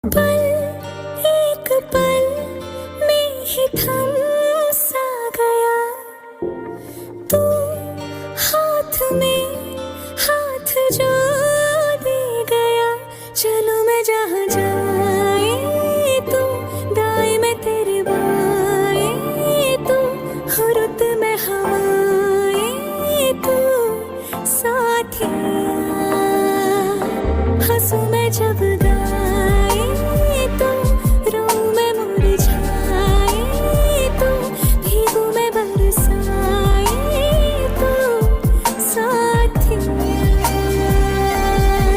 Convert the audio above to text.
पल एक पल में ही थम सा गया तू, हाथ में हाथ जो दे गया। चलो मैं जहाँ जाए तू, दाएं में तेरे बाएं तू, हो रुत में हवाएं तू, साथिया हंसू मैं जब